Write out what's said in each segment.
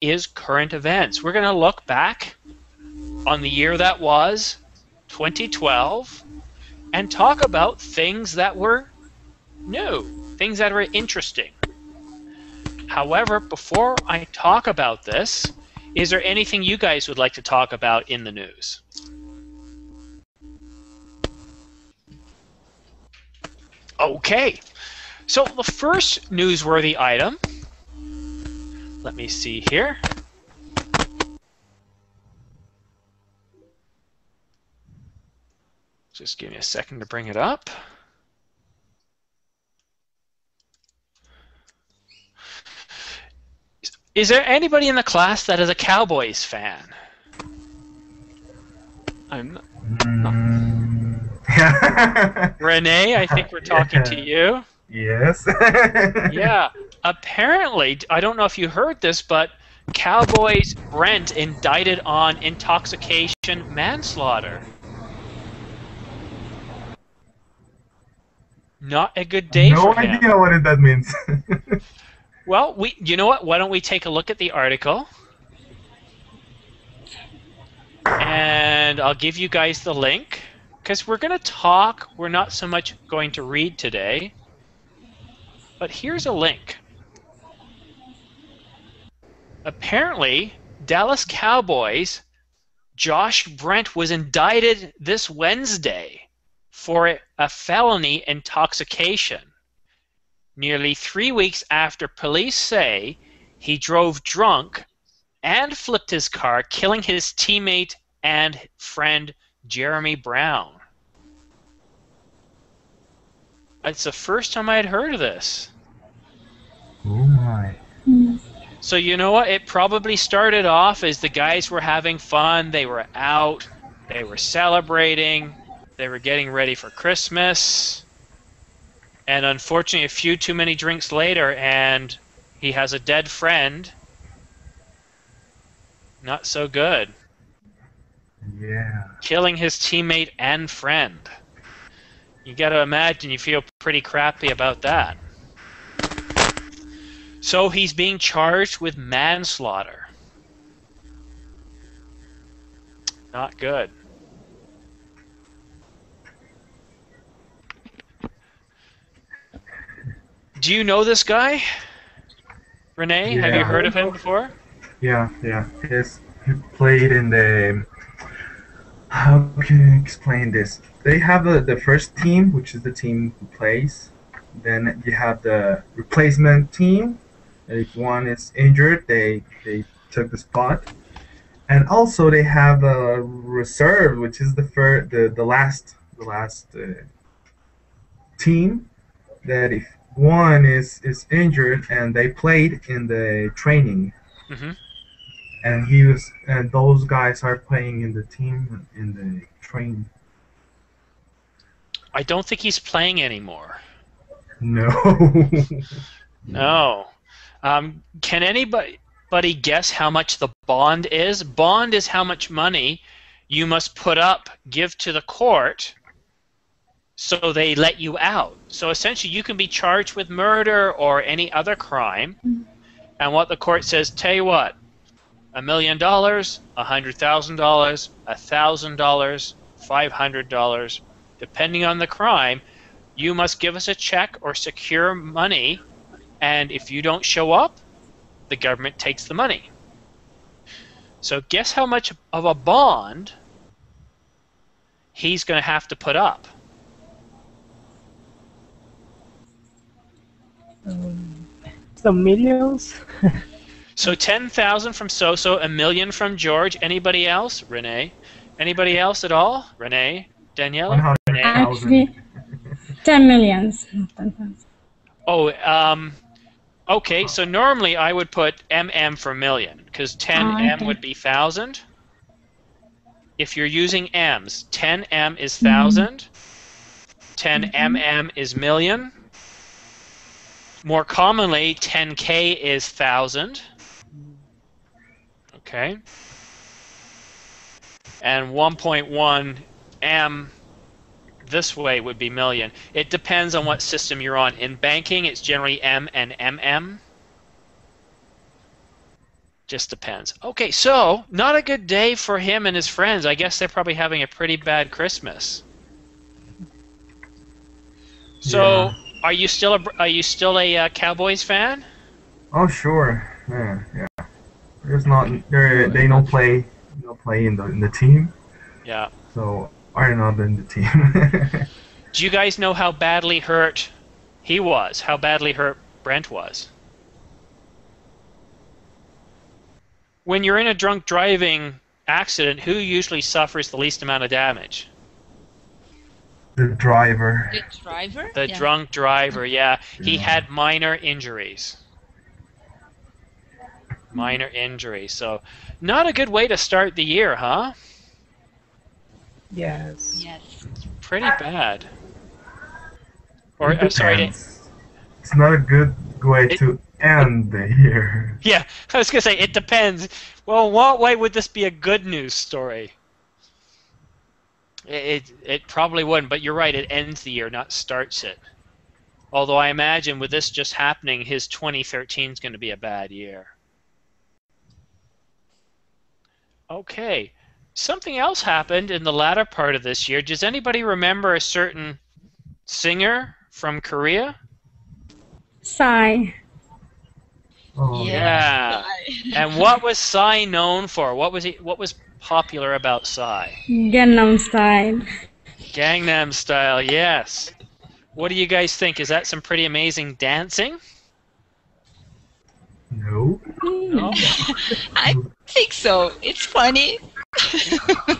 is current events. We're going to look back on the year that was, 2012, and talk about things that were new, things that are interesting. However, before I talk about this, is there anything you guys would like to talk about in the news? Okay, so the first newsworthy item, let me see here. Just give me a second to bring it up. Is there anybody in the class that is a Cowboys fan? I'm not. Renee, I think we're talking to you. Yes. Yeah. Apparently, I don't know if you heard this, but Cowboys Brent indicted on intoxication manslaughter. Not a good day No for him. idea what that means. Well, you know what? Why don't we take a look at the article? And I'll give you guys the link, because we're going to talk. We're not so much going to read today. But here's a link. Apparently, Dallas Cowboys Josh Brent was indicted this Wednesday for a felony intoxication, nearly 3 weeks after police say he drove drunk and flipped his car, killing his teammate and friend Jeremy Brown. It's the first time I had heard of this. Oh my. So you know what? It probably started off as the guys were having fun. They were out. They were celebrating. They were getting ready for Christmas. And unfortunately, a few too many drinks later, and he has a dead friend. Not so good. Yeah. Killing his teammate and friend. You got to imagine you feel pretty crappy about that. So he's being charged with manslaughter. Not good. Do you know this guy? Renee, Yeah. have you heard of him before? Yeah. He played in the. How can I explain this? They have the first team, which is the team who plays. Then you have the replacement team. If one is injured, they took the spot. And also they have a reserve, which is the last team. That if one is injured and they played in the training, and those guys are playing in the team in the training. I don't think he's playing anymore. No. No. Can anybody guess how much the bond is? Bond is how much money you must give to the court so they let you out. So essentially you can be charged with murder or any other crime, and what the court says, tell you what, $1 million, $100,000, $1,000, $500, depending on the crime, you must give us a check or secure money, and if you don't show up, the government takes the money. So guess how much of a bond he's going to have to put up? Some millions. So 10,000 from Soso, $1 million from George. Anybody else? Renee? Anybody else at all? Renee? Daniela? Renee? Actually, 10 millions. Not 10,000. Oh, okay. So normally I would put MM for million, because 10M okay. would be 1,000. If you're using M's, 10M is 1,000. 10MM is million. More commonly, 10K is 1,000. Okay. And 1.1 M this way would be million. It depends on what system you're on. In banking, it's generally M and MM. Just depends. Okay, so not a good day for him and his friends. I guess they're probably having a pretty bad Christmas. So, Yeah. are you still a Cowboys fan? Oh sure. Yeah, yeah. There's not they don't play in the team, Yeah. so I'm not in the team. Do you guys know how badly hurt he was? How badly hurt Brent was? When you're in a drunk driving accident, who usually suffers the least amount of damage? The driver. The driver? The Yeah. drunk driver, yeah. He Yeah. had minor injuries. Minor injuries. So, not a good way to start the year, huh? Yes. Yes. Pretty bad. Or, It sorry, depends. It's not a good way to end the year. yeah, I was going to say, it depends. Well, what way would this be a good news story? It probably wouldn't, but you're right, it ends the year, not starts it. Although I imagine with this just happening, his 2013 is going to be a bad year. Okay. Something else happened in the latter part of this year. Does anybody remember a certain singer from Korea? Psy. Oh, Yeah. And what was Psy known for? What was popular about Psy? Gangnam Style. Gangnam Style, yes. What do you guys think? Is that some pretty amazing dancing? no. No? I think so. It's funny.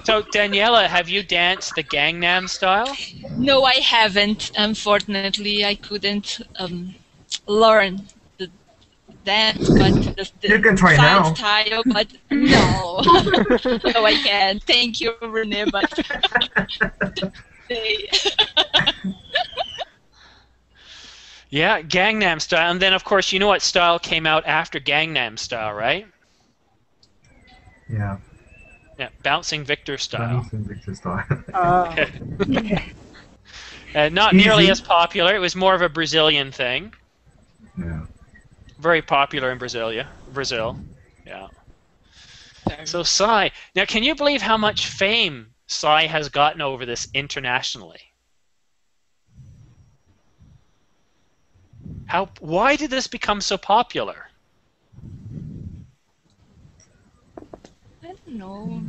So, Daniela, have you danced the Gangnam Style? No, I haven't. Unfortunately, I couldn't learn the dance, but the You can try side now. style. But no, no, I can't. Thank you, Rene. But Yeah, Gangnam Style. And then, of course, you know what style came out after Gangnam Style, right? Yeah. Yeah, Bouncing Victor Style. Style. Not Easy. nearly as popular. It was more of a Brazilian thing. Yeah. Very popular in Brazil. Yeah. So Psy. Now, can you believe how much fame Psy has gotten over this internationally? Why did this become so popular? I don't know.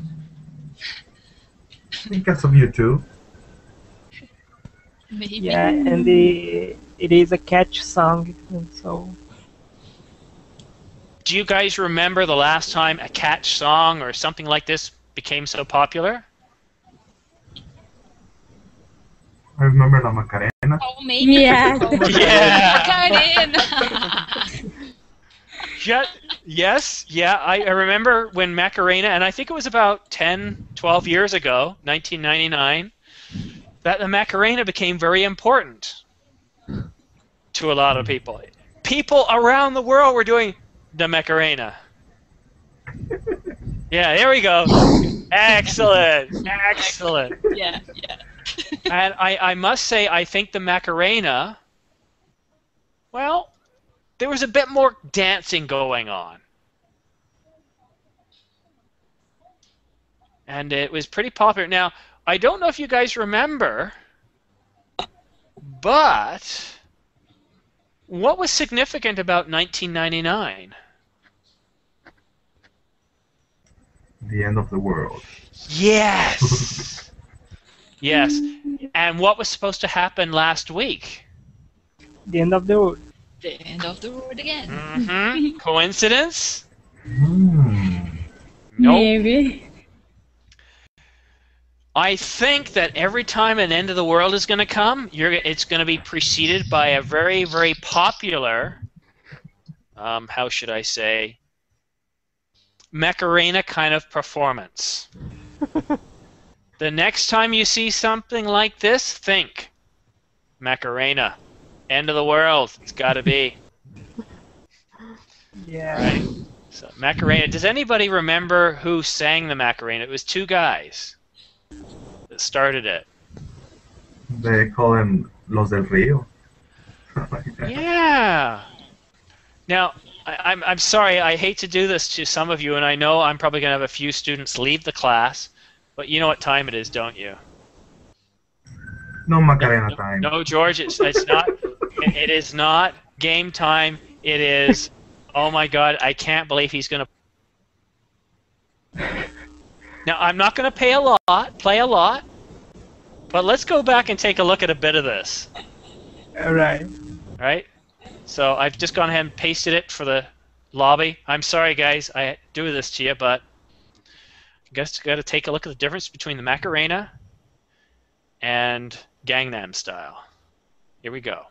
Because of YouTube. Maybe. Yeah, and it is a catchy song, and so Do you guys remember the last time a catch song or something like this became so popular? I remember La Macarena. Oh, maybe. Yeah. Yeah. Macarena. Yes, yeah, I remember when Macarena, and I think it was about 10, 12 years ago, 1999, that the Macarena became very important to a lot of people. People around the world were doing the Macarena. Yeah, there we go. Excellent. Yeah. And I must say, I think the Macarena, well, there was a bit more dancing going on. And it was pretty popular. Now, I don't know if you guys remember, but what was significant about 1999? The end of the world. Yes! Yes. And what was supposed to happen last week? the end of the world. The end of the world again. Mm-hmm. Coincidence? Hmm. Nope. Maybe. I think that every time an end of the world is going to come, it's going to be preceded by a very, very popular, how should I say, Macarena kind of performance. The next time you see something like this, think Macarena, end of the world. It's got to be. Yeah. Right. So Macarena. Does anybody remember who sang the Macarena? It was two guys that started it. They call them Los del Rio. Like that. Yeah. Now, I'm sorry. I hate to do this to some of you, and I know I'm probably going to have a few students leave the class, but you know what time it is, don't you? No No, Macarena no, time. no, George. It's not. It is not game time. It is. Oh my God! I can't believe he's going to. Now I'm not going to play a lot, but let's go back and take a look at a bit of this. All right. Right? So I've just gone ahead and pasted it for the lobby. I'm sorry, guys, I do this to you, but you guys got to take a look at the difference between the Macarena and Gangnam Style. Here we go.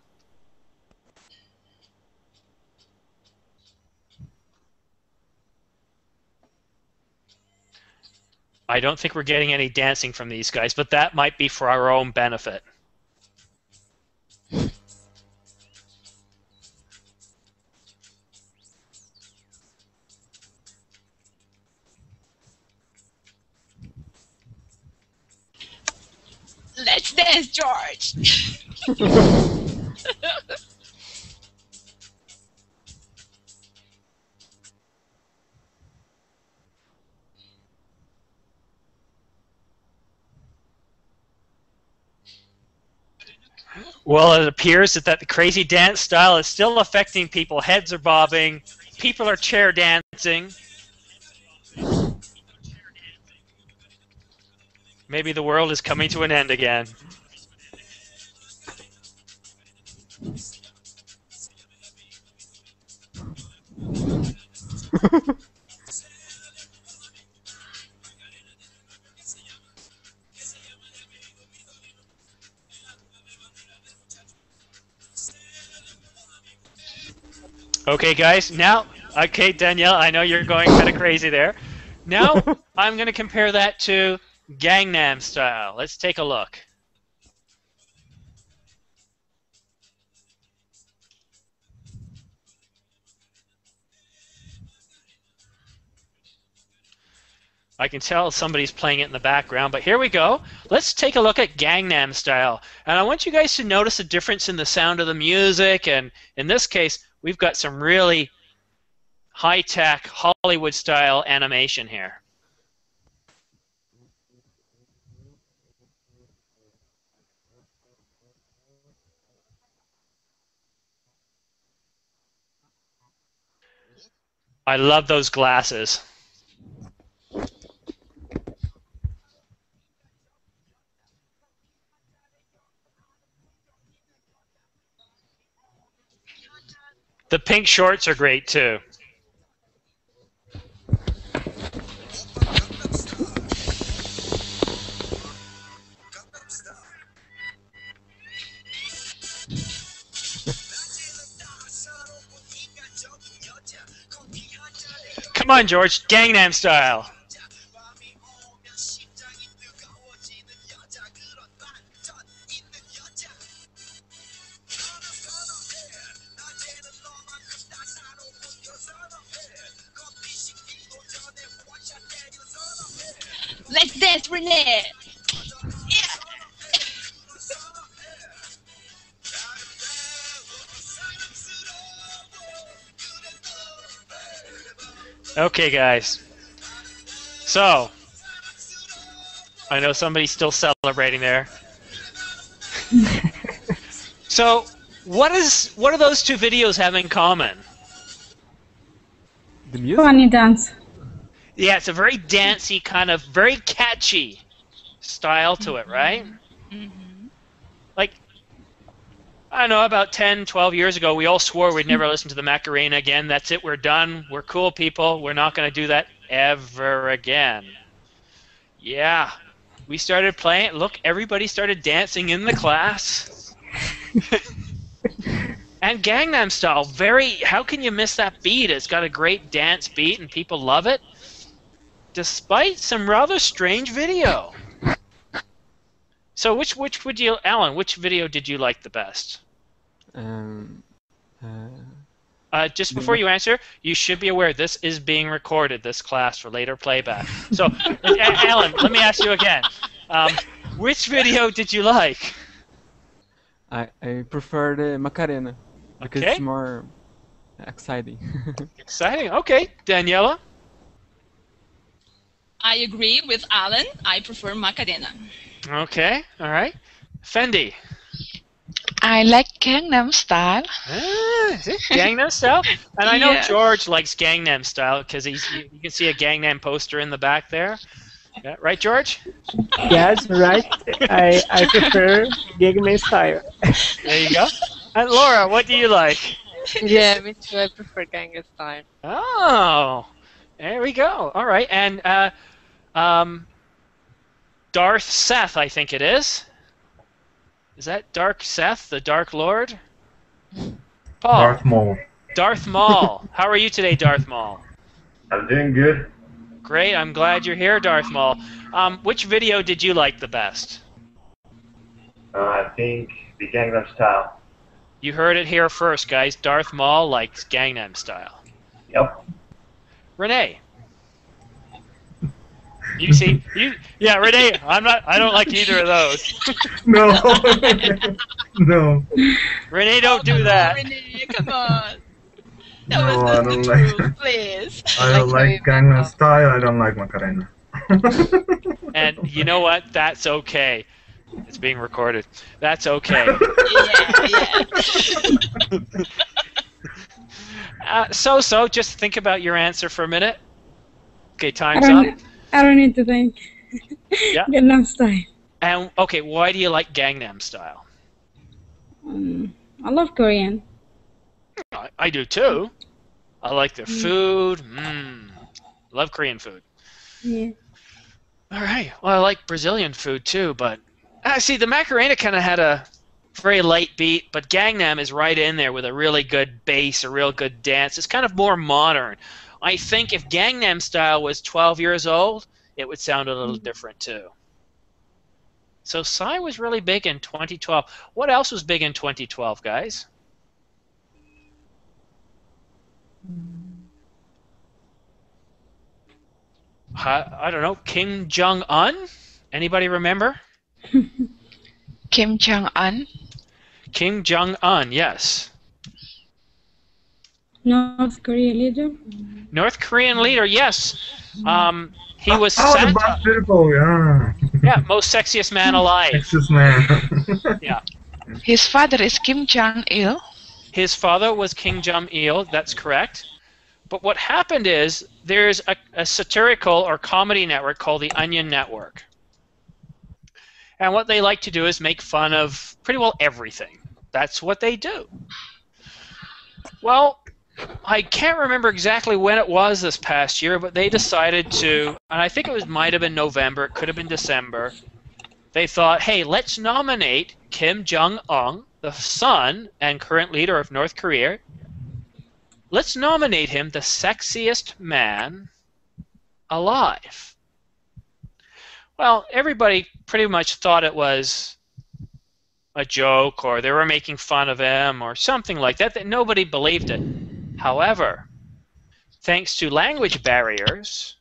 I don't think we're getting any dancing from these guys, but that might be for our own benefit. Let's dance, George. Well, it appears that the crazy dance style is still affecting people. Heads are bobbing. People are chair dancing. Maybe the world is coming to an end again. Okay, guys, now, okay, Danielle, I know you're going kind of crazy there. Now, I'm going to compare that to Gangnam Style. Let's take a look. I can tell somebody's playing it in the background, but here we go. Let's take a look at Gangnam Style. And I want you guys to notice a difference in the sound of the music, and in this case, we've got some really high-tech, Hollywood-style animation here. I love those glasses. The pink shorts are great too. Come on, George, Gangnam Style. Let's dance, Renee. Yeah. Okay, guys. So, I know somebody's still celebrating there. So, what do those two videos have in common? The music? Funny dance. Yeah, it's a very dancey kind of, very catchy style to it, right? Mm-hmm. Like, I don't know, about 10, 12 years ago, we all swore we'd never listen to the Macarena again. That's it, we're done. We're cool people. We're not going to do that ever again. Yeah, we started playing. Look, everybody started dancing in the class. And Gangnam Style, how can you miss that beat? It's got a great dance beat and people love it, despite some rather strange video. So Alan, which video did you like the best? Just before you answer, you should be aware this is being recorded, this class, for later playback. So, Alan, let me ask you again. Which video did you like? I prefer the Macarena because Okay. it's more Exciting. Exciting. Okay, Daniela. I agree with Alan. I prefer Macarena. Okay, all right. Fendi. I like Gangnam Style. See? Gangnam Style. And I know Yes. George likes Gangnam Style because you can see a Gangnam poster in the back there. Yeah, right, George? Yes, right. I prefer Gangnam Style. There you go. And Laura, what do you like? Yeah, me too. I prefer Gangnam Style. Oh, there we go. All right, and Darth Seth, I think it is. Is that Dark Seth, the Dark Lord? Paul. Darth Maul. Darth Maul. How are you today, Darth Maul? I'm doing good. Great. I'm glad you're here, Darth Maul. Which video did you like the best? I think the Gangnam Style. You heard it here first, guys. Darth Maul likes Gangnam Style. Yep. Renee. You see, yeah, Renee. I don't like either of those. No. No. Renee, don't do Come that. on, Renee, come on. That No, was I not don't the like truth, please. I don't like Gangnam Style. I don't like Macarena. And you know what? That's okay. It's being recorded. That's okay. Yeah. So, just think about your answer for a minute. Okay, time's I up. don't need to think. Yeah. Gangnam Style. And okay, why do you like Gangnam Style? I love Korean. I do too. I like their food. Love Korean food. Yeah. All right. Well, I like Brazilian food too, but see, the Macarena kind of had a very light beat, but Gangnam is right in there with a really good bass, a real good dance. It's kind of more modern. I think if Gangnam Style was 12 years old, it would sound a little different too. So Psy was really big in 2012. What else was big in 2012, guys? I don't know. Kim Jong-un? Anybody remember? Kim Jong-un. Kim Jong-un, yes. North Korea leader. North Korean leader, yes. He was the Santa. most beautiful, yeah. Yeah, most sexiest man alive. Sexiest man. Yeah. His father is Kim Jong-il. His father was Kim Jong-il, that's correct. But what happened is there's a satirical or comedy network called the Onion Network. And what they like to do is make fun of pretty well everything. That's what they do. Well, I can't remember exactly when it was this past year, but they decided to, and I think it might have been November, it could have been December. They thought, hey, let's nominate Kim Jong-un, the son and current leader of North Korea. Let's nominate him the sexiest man alive. Well, everybody pretty much thought it was a joke or they were making fun of him or something like that, that nobody believed it. However, thanks to language barriers,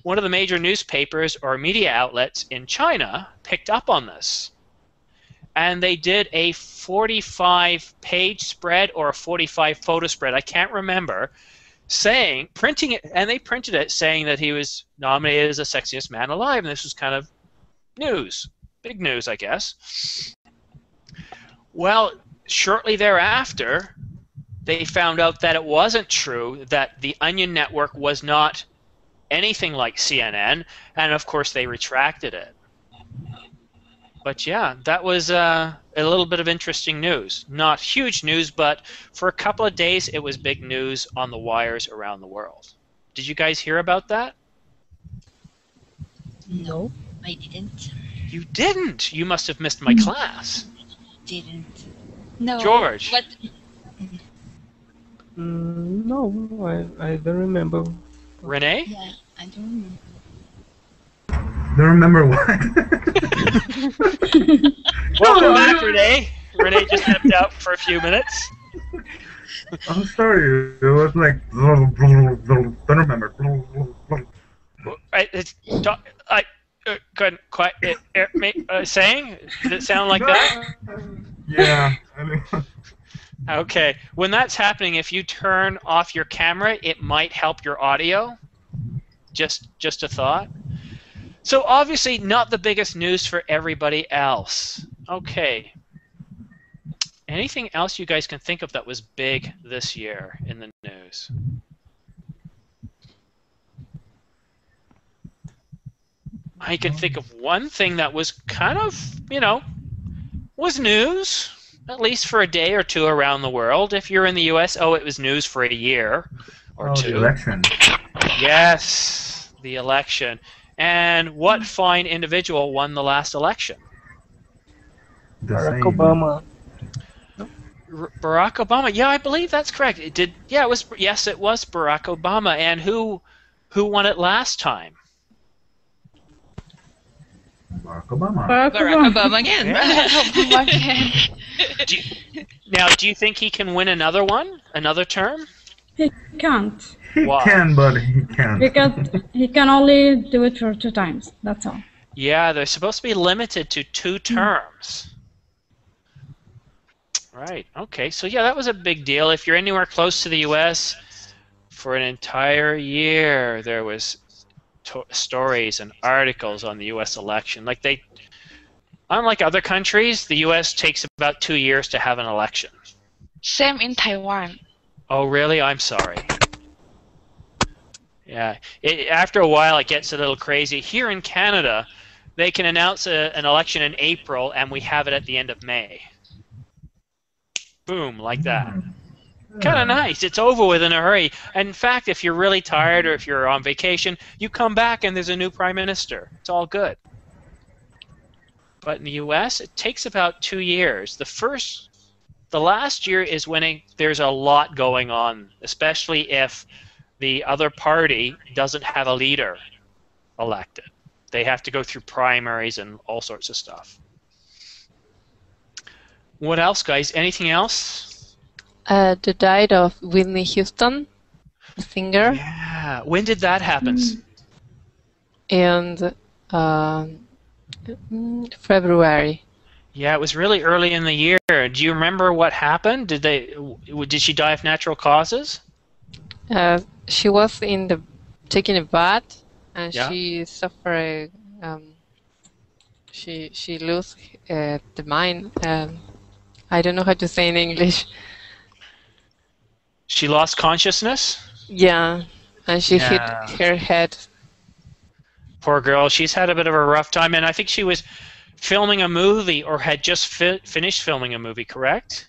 one of the major newspapers or media outlets in China picked up on this. And they did a 45-page spread or a 45-photo spread, I can't remember, printing it, and they printed it saying that he was nominated as the sexiest man alive, and this was kind of news, big news, I guess. Well, shortly thereafter, they found out that it wasn't true, that the Onion Network was not anything like CNN, and of course they retracted it. But yeah, that was a little bit of interesting news. Not huge news, but for a couple of days it was big news on the wires around the world. Did you guys hear about that? No, I didn't. You didn't? You must have missed my class. Didn't. No. George. What? No, I don't remember. Renee? Yeah, I don't remember. Don't remember what? Welcome back, Renee. Renee just stepped out for a few minutes. I'm sorry. It was like don't remember. I couldn't quite saying. Did it sound like that? Yeah. Okay. When that's happening, if you turn off your camera, it might help your audio. Just a thought. So obviously not the biggest news for everybody else. Okay. Anything else you guys can think of that was big this year in the news? I can think of one thing that was kind of, was news, at least for a day or two around the world. If you're in the US, it was news for a year or two. The election. Yes, the election. And what fine individual won the last election? Barack Obama. Barack Obama. Yeah, I believe that's correct. It did. Yeah, it was. Yes, it was Barack Obama. And who won it last time? Barack Obama. Barack Obama again. Do you think he can win another one? Another term? He can't. He can, but he can't. Because he can only do it for 2 times. That's all. Yeah, they're supposed to be limited to 2 terms. Right. Okay. So yeah, that was a big deal. If you're anywhere close to the U.S., for an entire year, there was stories and articles on the U.S. election. Unlike other countries, the U.S. takes about 2 years to have an election. Same in Taiwan. Oh, really? I'm sorry. Yeah. After a while, it gets a little crazy. Here in Canada, they can announce an election in April, and we have it at the end of May. Boom, like that. Kind of nice. It's over with in a hurry. And in fact, if you're really tired or if you're on vacation, you come back and there's a new prime minister. It's all good. But in the U.S., it takes about 2 years. The last year is when there's a lot going on, especially if the other party doesn't have a leader elected. They have to go through primaries and all sorts of stuff. What else, guys? Anything else? The death of Whitney Houston, the singer. Yeah. When did that happen? And February. Yeah, it was really early in the year. Do you remember what happened? Did she die of natural causes? She was taking a bath, and Yeah. she suffered. She lost the mind. I don't know how to say in English. She lost consciousness? Yeah, and she hit her head. Poor girl. She's had a bit of a rough time, and I think she was filming a movie or had just finished filming a movie, correct?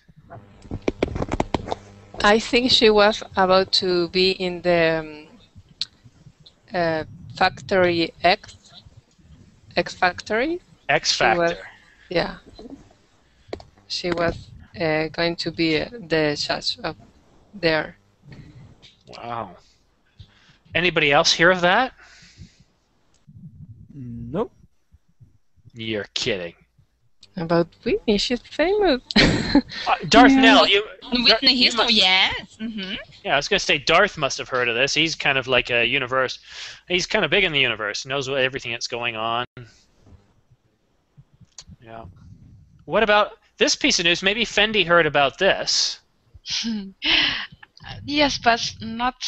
I think she was about to be in the Factory X Factory. X Factor. Yeah. She was going to be the judge of there. Wow. Anybody else hear of that? Nope. You're kidding. About Whitney, she's famous. Darth Nell, Whitney Houston, yes. Mm-hmm. Yeah, I was going to say Darth must have heard of this. He's kind of like a universe. He's kind of big in the universe. Knows everything that's going on. Yeah. What about this piece of news? Maybe Fendi heard about this. Yes, but not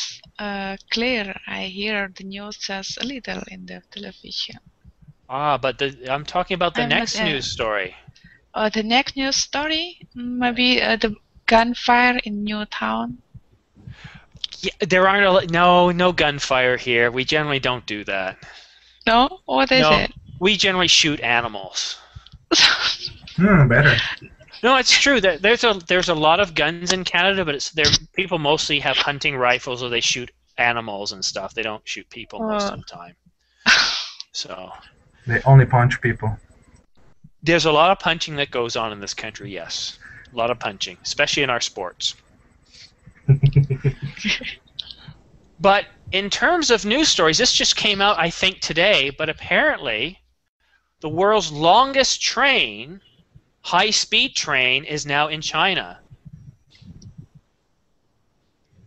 clear. I hear the news just a little in the television. But I'm talking about the next news story. The next news story, maybe the gunfire in Newtown. Yeah, there aren't no gunfire here. We generally don't do that. No, what is it? We generally shoot animals. Better. No, it's true that there's a lot of guns in Canada, but people mostly have hunting rifles or they shoot animals and stuff. They don't shoot people most of the time. So they only punch people. There's a lot of punching that goes on in this country. Yes, a lot of punching, especially in our sports. But in terms of news stories, this just came out, I think, today. But apparently, the world's longest train, high-speed train, is now in China.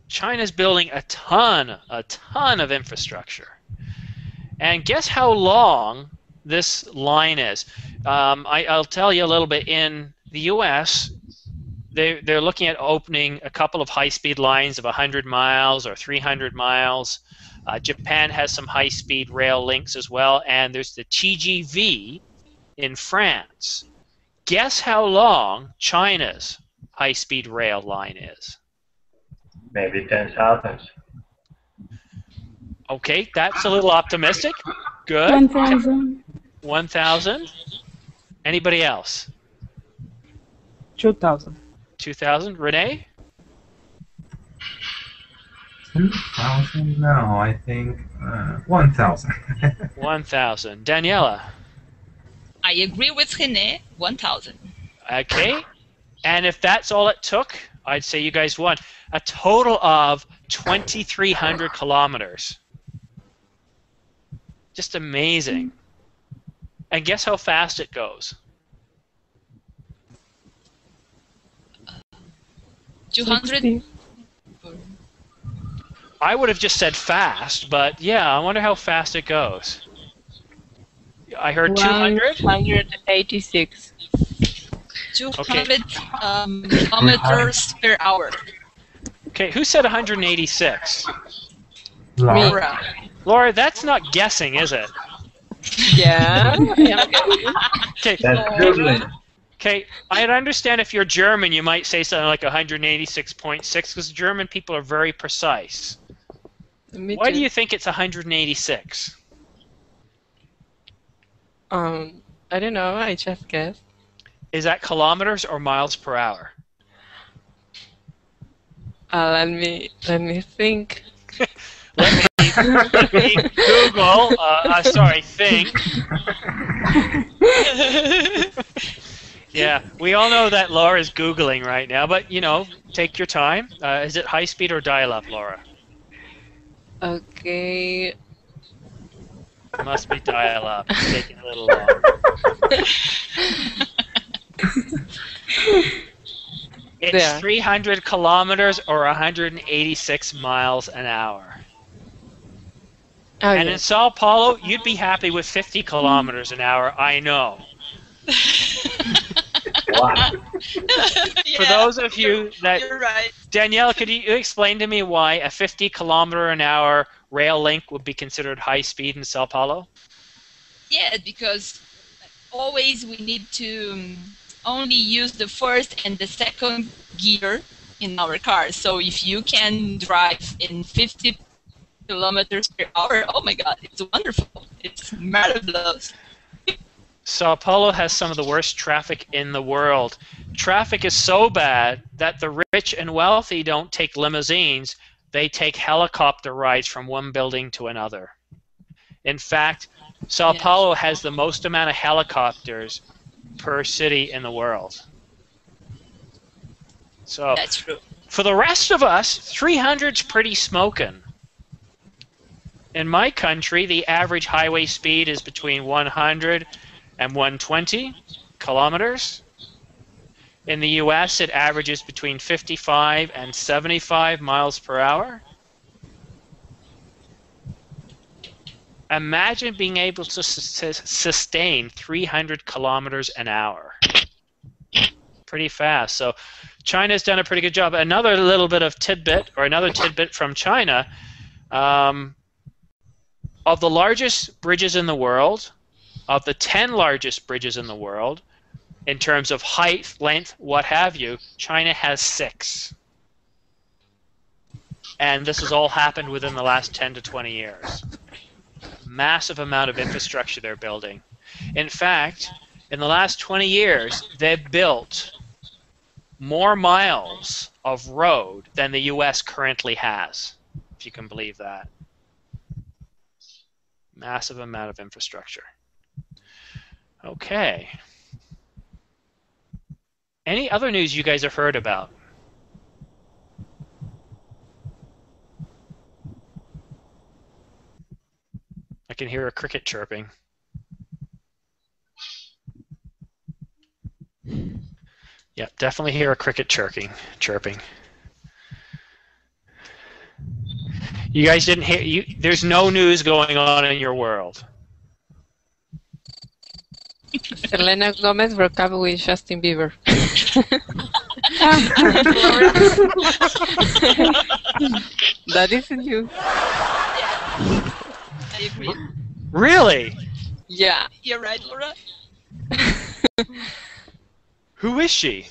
China's building a ton of infrastructure. And guess how long this line is? I'll tell you a little bit. In the U.S., they're looking at opening a couple of high-speed lines of 100 miles or 300 miles. Japan has some high-speed rail links as well, and there's the TGV in France. Guess how long China's high-speed rail line is? Maybe 10,000. Okay, that's a little optimistic. Good. 1,000. 1,000. Anybody else? 2,000. 2,000. Renee? 2,000? No, I think 1,000. 1,000. Daniela? I agree with René. 1,000. Okay. And if that's all it took, I'd say you guys won. A total of 2,300 kilometers. Just amazing. And guess how fast it goes? 200. 60. I would have just said fast, but yeah, I wonder how fast it goes. I heard 200? 186. 200 kilometers per hour. Okay, who said 186? Laura. Laura, that's not guessing, is it? Yeah. Okay. That's Googling. Okay, I understand if you're German, you might say something like 186.6, because German people are very precise. Me Why too. do you think it's 186? I don't know. I just guessed. Is that kilometers or miles per hour? Let me think. Let me Google. Sorry, think. Yeah, we all know that Laura is Googling right now, but, you know, take your time. Is it high speed or dial-up, Laura? Okay. It must be dial-up. It's taking a little long. It's Yeah. 300 kilometers or 186 miles an hour. Oh, And in yes. Sao Paulo, you'd be happy with 50 kilometers an hour, I know. Wow. For those of you that... You're right. Danielle, could you explain to me why a 50 kilometer an hour rail link would be considered high speed in Sao Paulo? Yeah, because always we need to only use the first and the second gear in our car. So if you can drive in 50 kilometers per hour, oh my God, it's wonderful. It's marvelous. Sao Paulo has some of the worst traffic in the world. Traffic is so bad that the rich and wealthy don't take limousines, they take helicopter rides from one building to another. In fact, Sao Yes. Paulo has the most amount of helicopters per city in the world. So, That's true. for the rest of us, 300's pretty smoking. In my country, the average highway speed is between 100 and 120 kilometers. In the US, it averages between 55 and 75 miles per hour. Imagine being able to sustain 300 kilometers an hour. Pretty fast. So China's done a pretty good job. Another little bit of tidbit, or another tidbit from China, of the largest bridges in the world, of the 10 largest bridges in the world, in terms of height, length, what have you, China has 6. And this has all happened within the last 10 to 20 years. Massive amount of infrastructure they're building. In fact, in the last 20 years, they've built more miles of road than the US currently has, if you can believe that. Massive amount of infrastructure. Okay. Any other news you guys have heard about? I can hear a cricket chirping. Yeah, definitely hear a cricket chirping. You guys didn't hear, there's no news going on in your world. Selena Gomez broke up with Justin Bieber. That isn't you. I agree. Really? Yeah. You're right, Laura. Who is she?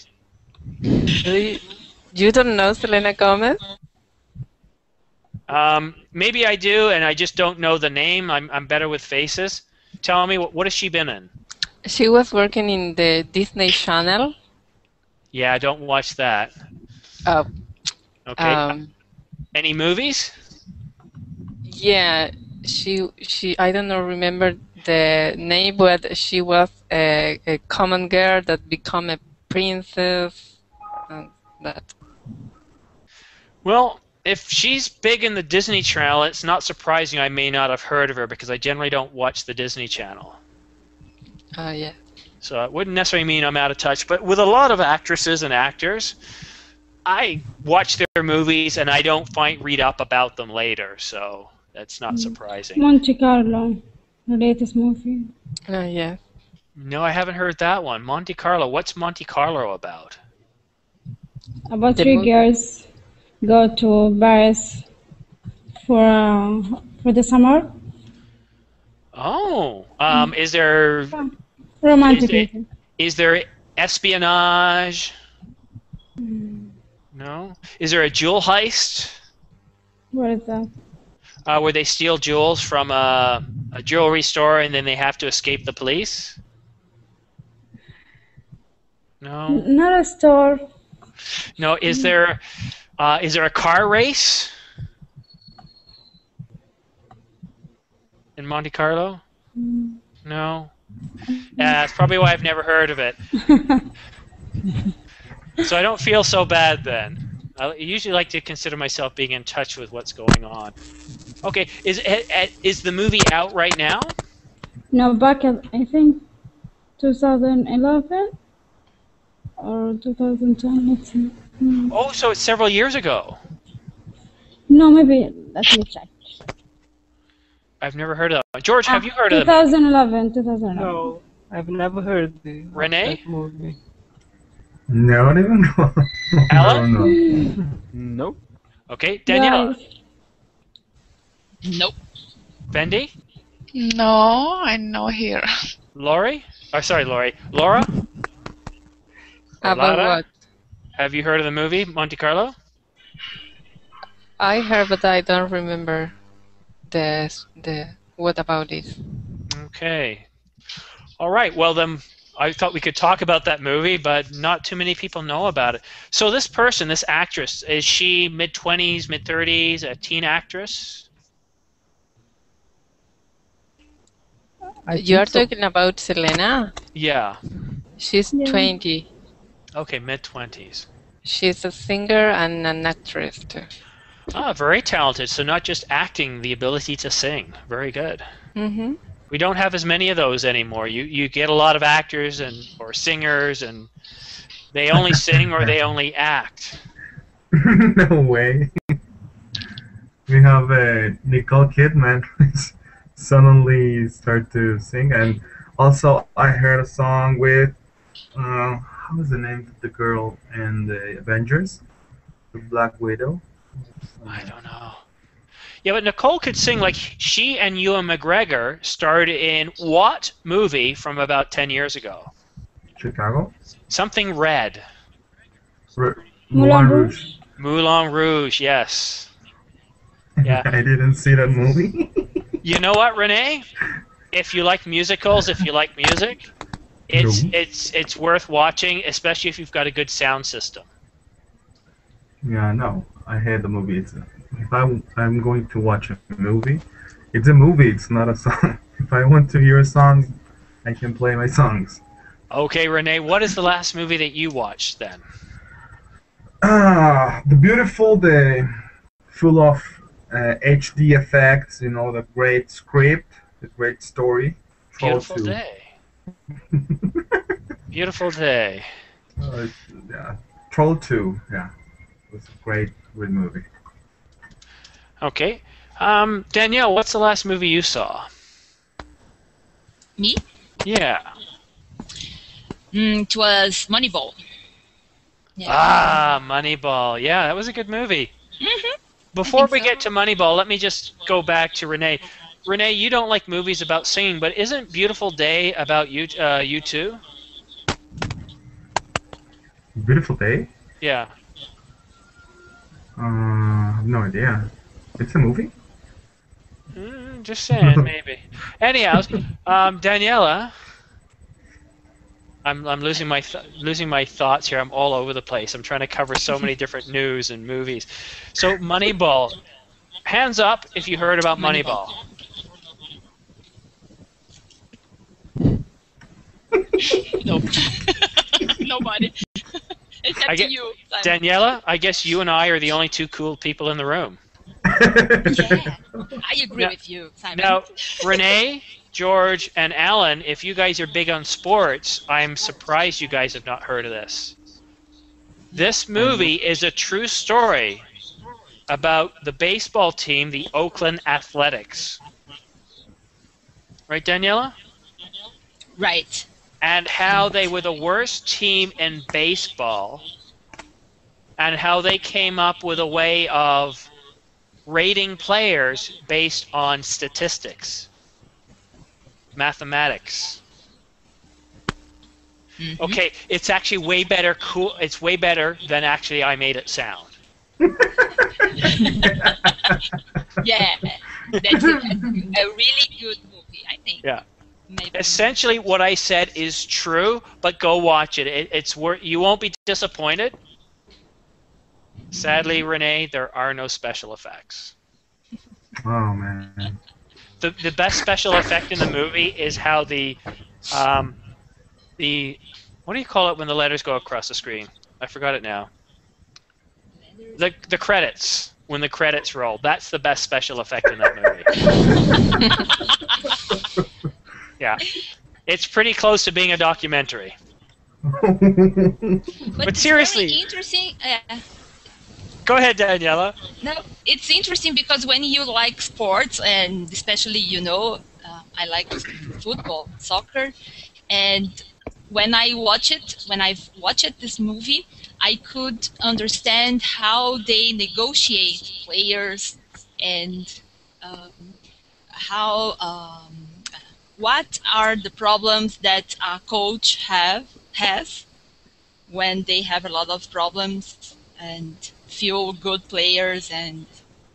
Really? You don't know Selena Gomez? Maybe I do, and I just don't know the name. I'm better with faces. Tell me, what has she been in? She was working in the Disney Channel. Yeah, I don't watch that. Uh, Okay. Any movies? yeah, she I don't know remember the name, but she was a common girl that become a princess and that. Well, if she's big in the Disney Channel, it's not surprising I may not have heard of her because I generally don't watch the Disney Channel. Yeah. So it wouldn't necessarily mean I'm out of touch. But with a lot of actresses and actors, I watch their movies and I don't read up about them later. So that's not surprising. Monte Carlo, the latest movie. Yeah. No, I haven't heard that one. Monte Carlo. What's Monte Carlo about? About The three movie. girls go to Paris for the summer. Oh, is there Romantic. is there espionage? No. Is there a jewel heist What is that? where they steal jewels from a jewelry store and then they have to escape the police? No. Not a store. No. Is there a car race in Monte Carlo? No. That's probably why I've never heard of it. So I don't feel so bad then. I usually like to consider myself being in touch with what's going on. Okay, is the movie out right now? No, back at, I think 2011 or 2010. Let's see. Oh, so it's several years ago. No, maybe. Let me check. I've never heard of that one. George, have you heard of it? 2011. No, I've never heard of Renee? that movie. No, I don't even know. Alan? No. Nope. Okay, Danielle. Guys, Nope. Fendi? No, I'm not here. Laurie? Oh, sorry, Laurie. Laura? About Lara? what? Have you heard of the movie Monte Carlo? I heard, but I don't remember the what about it. Okay. All right. Well, then I thought we could talk about that movie, but not too many people know about it. So this person, this actress, is she mid-20s, mid-30s, a teen actress? You are talking about Selena? Yeah. She's 20. Okay, mid-20s. She's a singer and an actress too. Ah, very talented. So not just acting, the ability to sing. Very good. Mm-hmm. We don't have as many of those anymore. You get a lot of actors or singers, and they only sing or they only act. No way. We have Nicole Kidman suddenly start to sing, and also I heard a song with how was the name of the girl in the Avengers, the Black Widow. I don't know. Yeah, but Nicole could sing. Like, she and Ewan McGregor starred in what movie from about 10 years ago? Chicago. Something red. Moulin Rouge. Moulin Rouge, yes. Yeah. I didn't see that movie. You know what, Renee? If you like musicals, if you like music, it's worth watching, especially if you've got a good sound system. Yeah, no, I hate the movie. If I'm going to watch a movie, it's a movie. It's not a song. If I want to hear a song, I can play my songs. Okay, Renee, what is the last movie that you watched then? The beautiful, the full of HD effects. You know, the great script, the great story. Beautiful Day. Beautiful Day. Yeah, Troll 2. Yeah, it was a great movie. Okay. Danielle, what's the last movie you saw? Me? Yeah. It was Moneyball. Ah, Moneyball. Yeah, that was a good movie. Before we get to Moneyball, let me just go back to Renee. Renee, you don't like movies about singing, but isn't Beautiful Day about you too? Beautiful Day? Yeah. I have no idea. It's a movie? Just saying, maybe. Anyhow, Daniela, I'm losing my thoughts here. I'm all over the place. I'm trying to cover so many different news and movies. So Moneyball, hands up if you heard about Moneyball. Nope. Nobody. Except you, Simon. Daniela, I guess you and I are the only two cool people in the room. Yeah, I agree with you, Simon. Now, Renee, George, and Alan, if you guys are big on sports, I'm surprised you guys have not heard of this. This movie is a true story about the baseball team, the Oakland Athletics. Right, Daniela? Right. And how they were the worst team in baseball, and how they came up with a way of rating players based on statistics, mathematics. Okay, it's actually way better. Cool. It's way better than actually I made it sound. Yeah, that's a really good movie, I think. Yeah. Maybe. Essentially, what I said is true, but go watch it. It's worth. You won't be disappointed. Sadly, Renee, there are no special effects. Oh man. The best special effect in the movie is how the what do you call it when the letters go across the screen? I forgot it now. The credits, when the credits roll. That's the best special effect in that movie. Yeah. It's pretty close to being a documentary. But seriously, very interesting. Go ahead, Daniela. No, it's interesting because when you like sports, and especially, I like football, soccer, and when I've watched this movie, I could understand how they negotiate players and what are the problems that a coach has when they have a lot of problems and few good players, and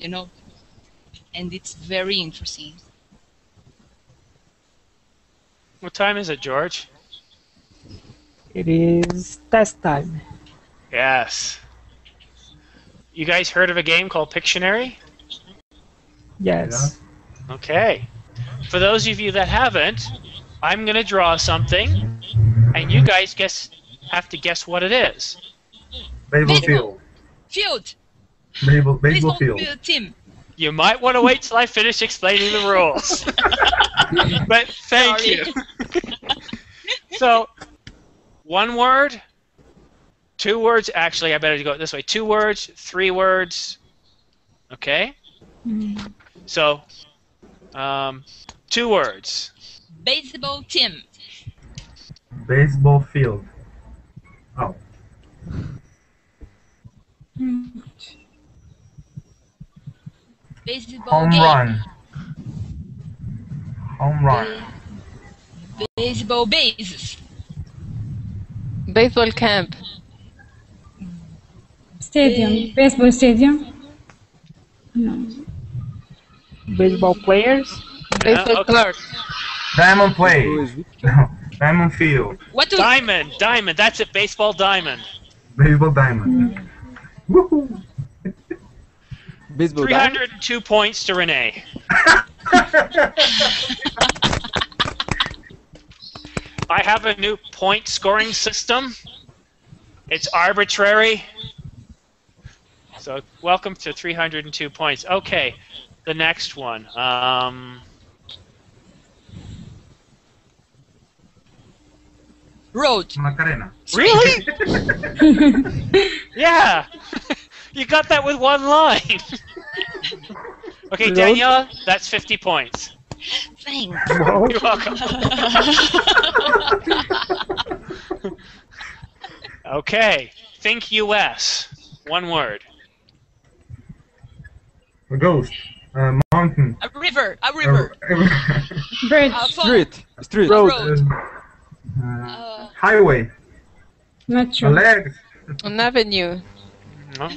and it's very interesting. What time is it, George? It is test time. Yes. You guys heard of a game called Pictionary? Yes. Okay. For those of you that haven't, I'm going to draw something, and you guys have to guess what it is. Baseball field. Field. Baseball field. Team. You might want to wait till I finish explaining the rules. But thank you. So, one word, two words. Actually, I better go this way. 2 words, 3 words. Okay? So, 2 words. Baseball team. Baseball field. Oh. Baseball Home game. run. Home run. Baseball bases. Baseball camp. Stadium. Baseball stadium. No. Baseball players. Baseball court. Diamond play. No. Diamond field. Diamond. That's it. Baseball diamond. Baseball diamond. Woohoo! Baseball 302 points to Renee. I have a new point scoring system. It's arbitrary. So welcome to 302 points. Okay, the next one. Road. Macarena. Really? Yeah. You got that with one line. Okay, Daniela, that's 50 points. Thanks. You're welcome. Okay, Think U.S. One word. A ghost. A mountain. A river. A river. Bridge. A phone. Street. A Road. road. Highway. A Metro. leg. An avenue. No.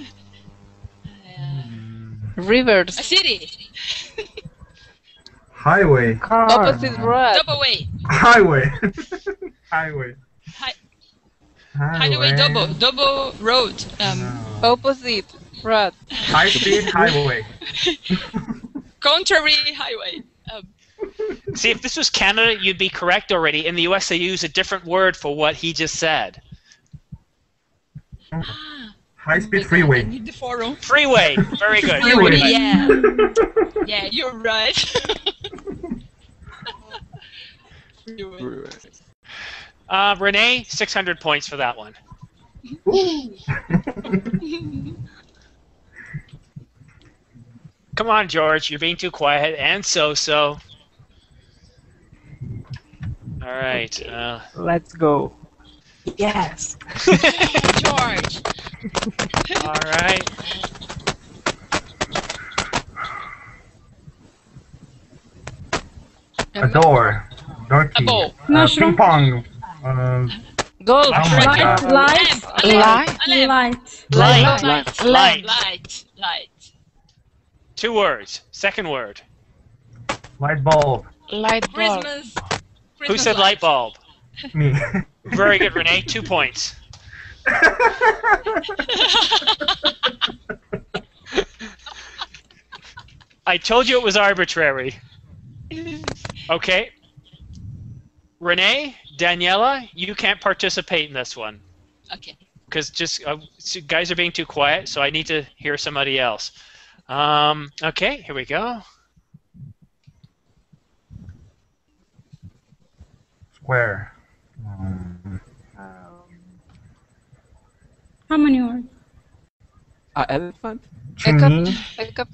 Rivers. A city. Highway. Car. Opposite road. Double way. Highway. Highway. Highway double. Double road. Opposite road. High speed highway. Contrary highway. See, if this was Canada, you'd be correct already. In the U.S., they use a different word for what he just said. High speed freeway. I need the forum. Freeway. Very good. Freeway. Yeah. Yeah, you're right. Renee, 600 points for that one. Come on, George. You're being too quiet and so-so. All right. Let's go. Yes. George. All right. A door. Door key. A ball. Ping pong. Gold. Oh my Light. God. Light. A lamp. A lamp. Light. Light. Light. 2 words. Second word. Light bulb. Light bulb. Christmas. Who said light bulb? Me. Very good, Renee. 2 points. I told you it was arbitrary. Okay. Renee, Daniela, you can't participate in this one. Okay. Because just guys are being too quiet, so I need to hear somebody else. Okay, here we go. Square. How many words? Elephant. Chimney. A cup.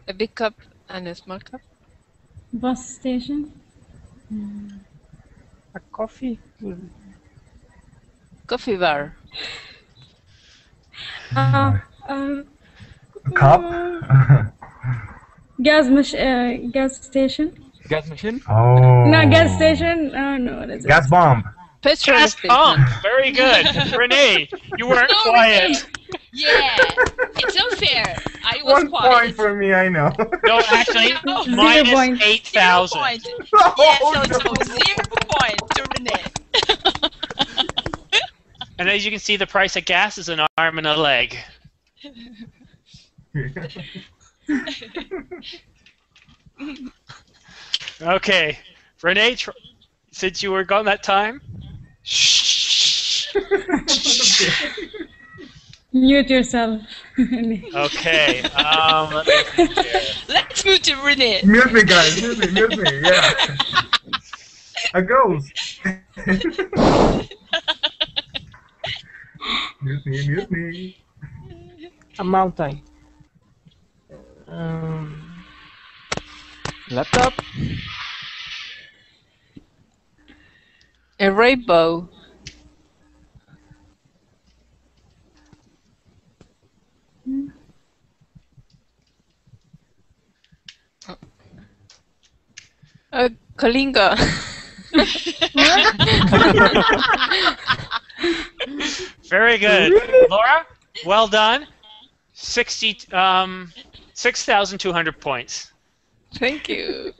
A big cup and a small cup. Bus station. A coffee. Coffee bar. Cup. Gas station. Gas machine. Oh. No, gas station. Oh no, what is it? Gas bomb. Petrol Gas station. pump. Very good. Renee, you weren't No, quiet. Yeah. It's unfair. I was 1 quiet. point for me, I know. No, actually, No. minus 0 8,000. 0 point. Yeah, so 0 point to Renee. And as you can see, the price of gas is an arm and a leg. Okay, Renee, since you were gone that time, shh. Mute yourself. Okay, let me think here. Let's move to Renee. Mute me, guys. Mute me. Yeah. A ghost. Mute me. A mountain. Laptop. A rainbow. A kalinga. Very good, Laura. Well done. 6,200 points. Thank you.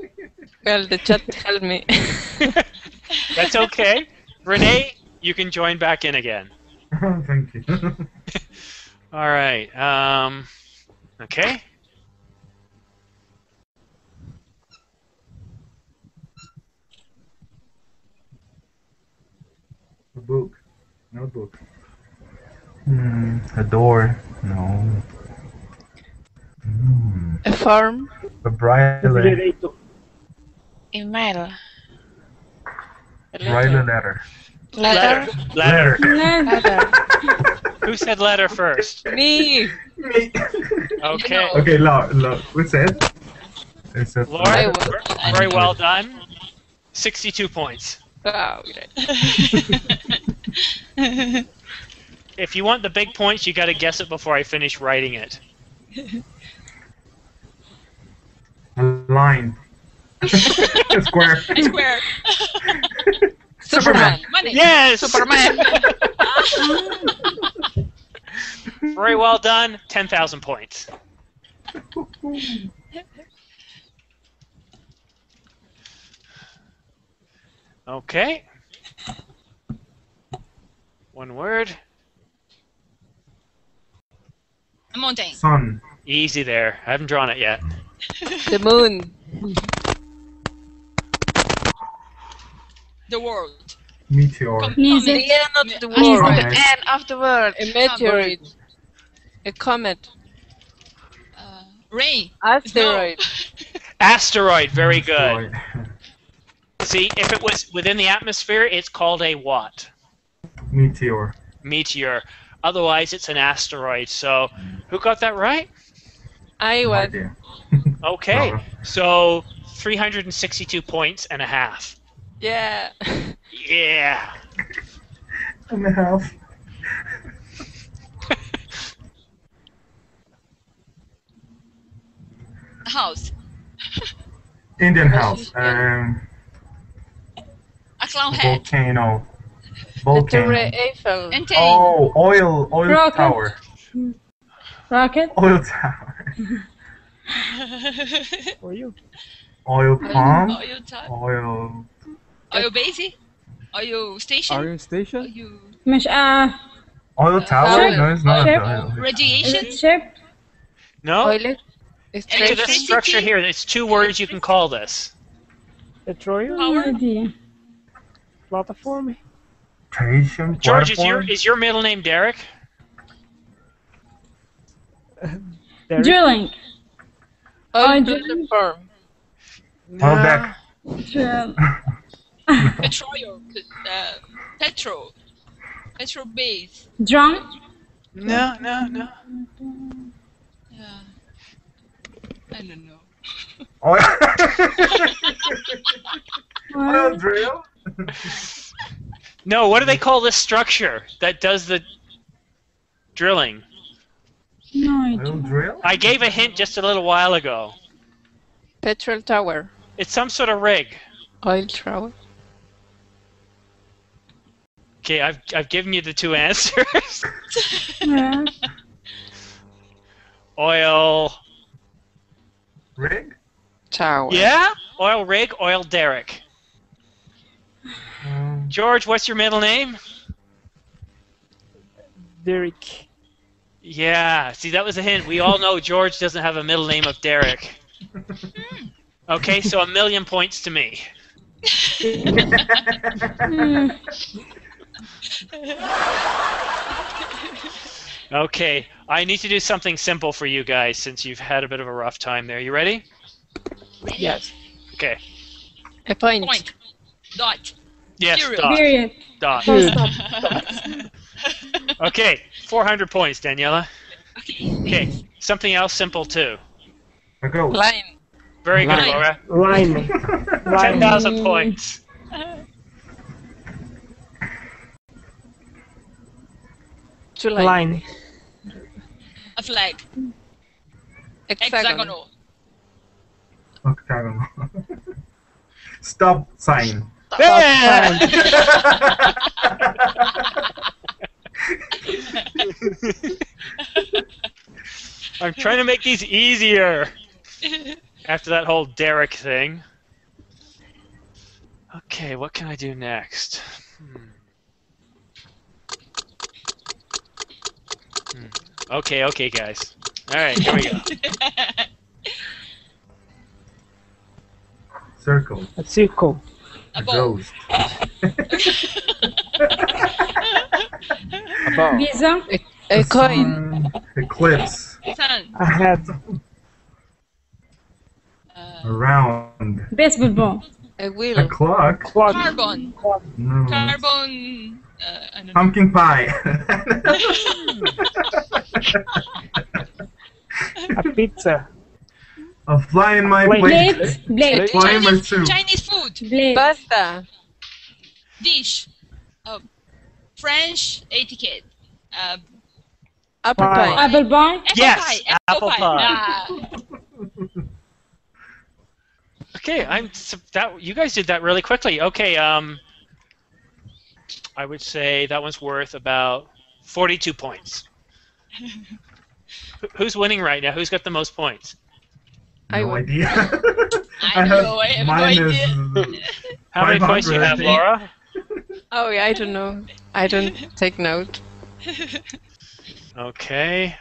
Well, the chat helped me. That's okay. Renee, you can join back in again. Oh, thank you. All right. Okay. A book. Notebook. A door. No. A farm. A braille. Refrigerator. Email. Braille letter. Letter. Letter. Letter. Who said letter first? Me. Me. Okay. Okay, Laura. Who said? It said Laura, I very well done. 62 points. Oh, great. If you want the big points, you got to guess it before I finish writing it. A line. A square. A square. Superman. Money. Yes! Superman. Very well done. 10,000 points. Okay. One word. A mountain. Sun. Easy there. I haven't drawn it yet. The moon. The world. Meteor. Music. The end of the Asteroid. world. Comet. The end of the world. A meteorite. A comet. Rain. Asteroid. Asteroid. Very good. Asteroid. See, if it was within the atmosphere, it's called a what? Meteor. Meteor. Otherwise, it's an asteroid. So, who got that right? I No was. idea. Okay. Bravo. So, 362 points and a half. Yeah. Yeah. And a half. A house. Indian house. A clown head. Volcano. The Volcano. Torre Eiffel. Antenne. Oh, oil Rocket. tower. Rocket. Oil tower. For you. Oil palm. Oil tower. Oil. Oil base. Oil station. Iron Station? Oil مش Oil tower? Oil. No, it's not. Ship. Oil. radiation. ship. No? Toilet. Into Extraction. this structure here, it's two words you can call this. Petroleum. No idea. Platform. Station. George, platform? is your middle name Derek? Derek. Drilling. Oil do- platform. Oil deck. Drill. Petroleum. Petrol. Petrol base. Drum. No. Yeah. I don't know. Oil. Oil What? drill. No, what do they call this structure that does the drilling? No Oil idea. drill. I gave a hint just a little while ago. Petrol tower. It's some sort of rig. Oil tower. Okay, I've given you the two answers. Yeah. Oil. Rig. Tower. Yeah? Oil rig, oil derrick. George, what's your middle name? Derek. Yeah, see, that was a hint. We all know George doesn't have a middle name of Derek. Okay, so 1,000,000 points to me. Hmm. Okay, I need to do something simple for you guys since you've had a bit of a rough time there. You ready? Yes. Okay. A point. Point. Dot. Yes, Period. dot. Period. Dot. Good. Okay, 400 points, Daniela. Okay. Okay, something else simple too. A ghost. Line. Very good, Line. Laura. Line. Line. 10,000 points. July. Line. A flag. Hexagonal. Octagonal. Stop sign. Yeah! I'm trying to make these easier after that whole Derek thing. Okay, what can I do next? Okay, guys. All right, here we go. Circle. A circle. A A ball. ghost. A ball. Visa. A coin. Eclipse. Sun. A head. Round. Baseball ball. A A wheel. clock. Clock. Carbon. No. Carbon. I don't know. Pumpkin pie. A pizza. A fly in my Plate. plate. Plate. Blade. Fly in my Chinese, soup. Chinese food. Blade. Basta. Dish. French etiquette. Apple Pie. pie. Apple pie. Yes, apple pie. Ah, Okay, you guys did that really quickly. Okay, I would say that one's worth about 42 points. Who's winning right now? Who's got the most points? I No would. idea. I know, I have no idea. How many points do you 500, I have, think. Laura? Oh, yeah, I don't know. I don't take note. Okay.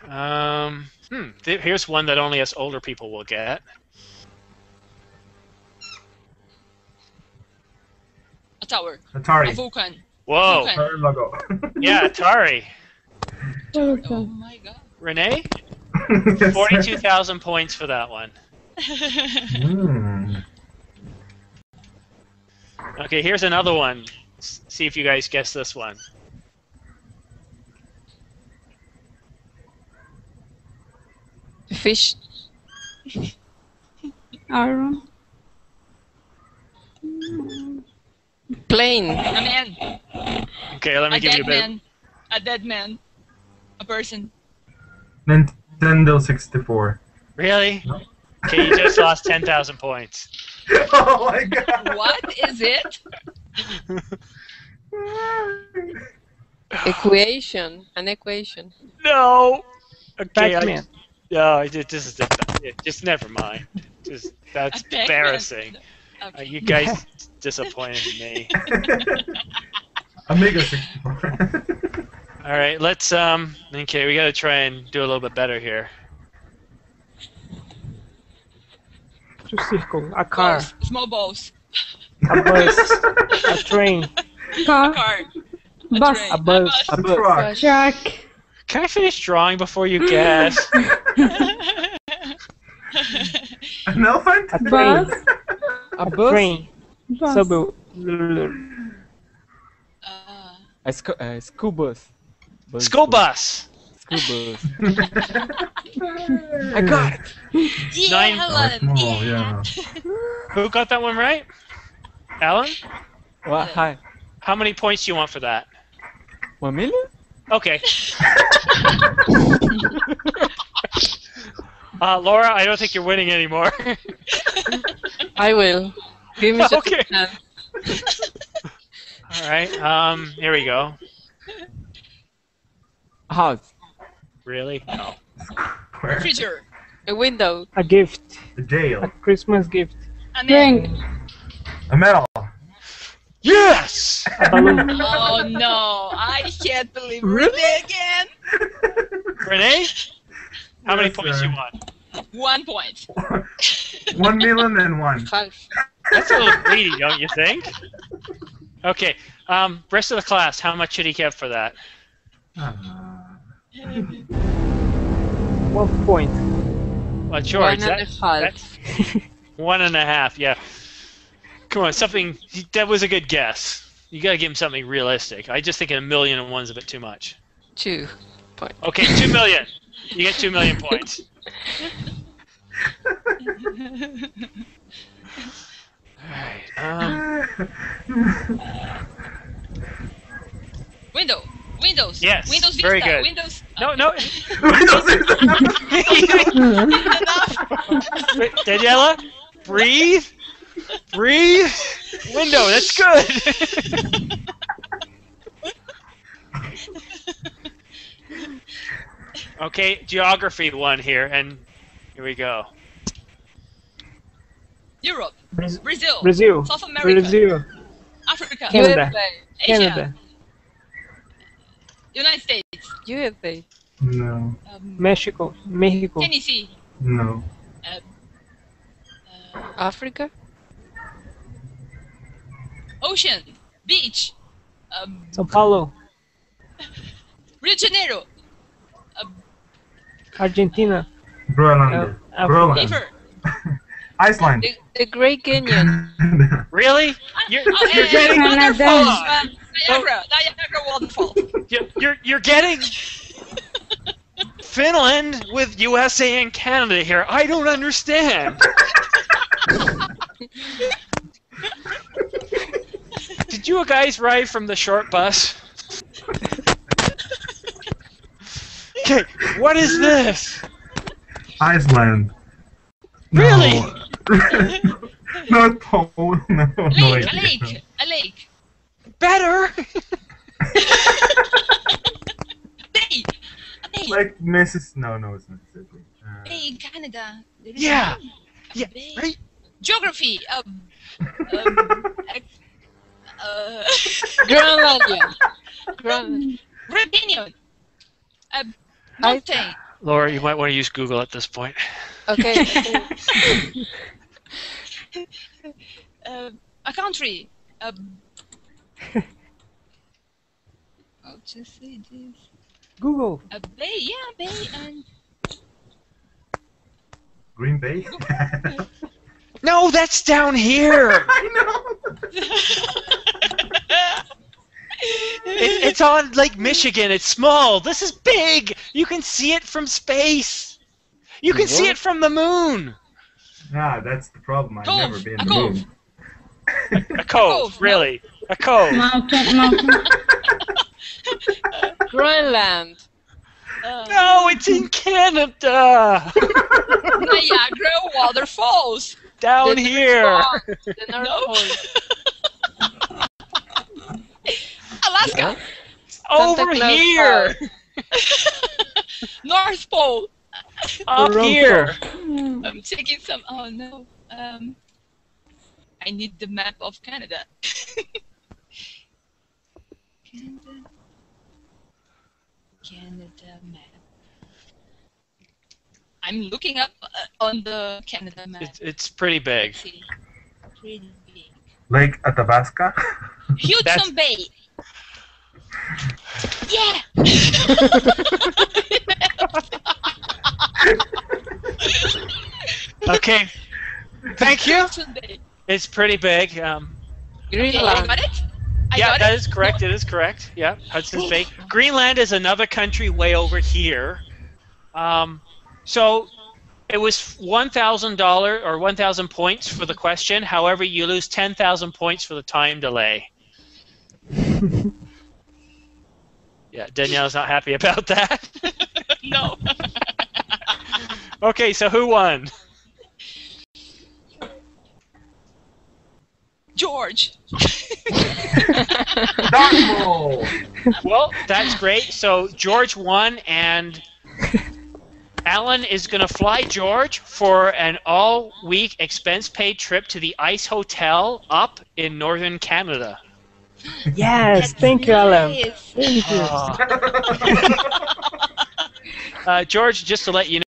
Here's one that only us older people will get. A tower. A Atari. vulcan. Whoa. Vulcan. Atari logo. Yeah, Atari. Oh my god. Renee? Yes, sir. 42,000 points for that one. Mm. Okay, here's another one. See if you guys guess this one. Fish. Iron. Plane. A man. Okay, let me A give you dead a bit. man. A dead man. A person. Nintendo 64. Really? No. Okay, you just lost 10,000 points. Oh my god. What is it? Equation. An equation. No. Okay, Pac-Man. no, just never mind. That's A Pac-Man. embarrassing. Okay. You guys disappointed me. Amiga 64. All right, let's okay, we got to try and do a little bit better here. Two circle. A car. Balls. Small balls. A bus. A train. Car. A car. A Bus. train. A bus. A truck. Truck. Can I finish drawing before you guess? An elephant? A train. Bus. A A bus? train. Bus. Subway. School bus. School bus. School bus. I got it. Yeah, Nine- Helen. Oh, yeah. Who got that one right? Alan? What? Hi. How many points do you want for that? 1 million? Okay. Laura, I don't think you're winning anymore. I will. Give me just Okay. a chance. All right. Here we go. House. Really? No. Where? Freezer. A window. A gift. The A jail. Christmas gift. A man. Drink. A medal. Yes. A balloon. Oh no, I can't believe Renee again. Renee, how many Yes, points sir. you want? 1 point. 1 million and one. Half. That's a little greedy, don't you think? Okay. Rest of the class, how much should he get for that? 1 point. Well, sure. One is and that- a half. that's 1.5. Yeah. Come on, something. That was a good guess. You gotta give him something realistic. I just think $1 million and one's a bit too much. 2 points. Okay, 2 million. You get 2 million points. Alright. Window. Windows. Yes, Windows Vista. very good. Windows. No, no. Enough. Wait, Daniela, breathe. Breathe. Window. That's good. Okay, geography one here, and here we go. Europe. Brazil. Brazil. Brazil. South America. Brazil. Africa. Canada. Asia. Canada. United States. USA. No. Mexico. Mexico. Tennessee. No. Africa. Ocean. Beach. São Paulo. Rio de Janeiro. Argentina. Groenland. Africa. Groenland. River. Iceland. The Great Canyon. Really? You're and getting waterfalls. Canada. Niagara waterfall. you're getting Finland with USA and Canada here. I don't understand. Did you guys ride from the short bus? Okay, what is this? Iceland. Really? No. Not Poland. No, no Lake, idea. a lake. Better. Bay, a bay. Like Mrs. No, it's not Mississippi. Bay in Canada. There is Yeah. a bay. A Yeah, bay. right? Geography. Groenlandia. Groenland. Grand Canyon. A mountain. Laura, you might want to use Google at this point. Okay. A country. How to say this? Google. A bay, yeah, bay and Green Bay. No, that's down here. I know. It's on Lake Michigan. It's small. This is big. You can see it from space. You can see it from the moon. Ah, that's the problem. I've Cove, never been a to the cove. moon. A cove, really. A cove. Mountain. Groenland. No, it's in Canada. Niagara waterfalls. Down The here. The North No. Pole. Alaska. Over Santa Claus here. North Pole. Up Toronto. here. I'm taking some. Oh no. I need the map of Canada. Canada map. I'm looking up on the Canada map. It's pretty big. See. Pretty big. Lake Athabasca. Hudson Bay. Yeah. Okay. Thank you. Hudson Bay. It's pretty big. Okay, I Greenland. got it. I Yeah, got that it. is correct. It is correct. Yeah, Hudson's Bay. Greenland is another country way over here. So it was $1,000 or 1,000 points for the question. However, you lose 10,000 points for the time delay. Yeah, Danielle's not happy about that. No. Okay, so who won? George. Dartmoor. Well, that's great. So George won, and Alan is going to fly George for an all-week expense-paid trip to the Ice Hotel up in northern Canada. Yes, thank you, Alan. Nice. Thank you. George, just to let you know,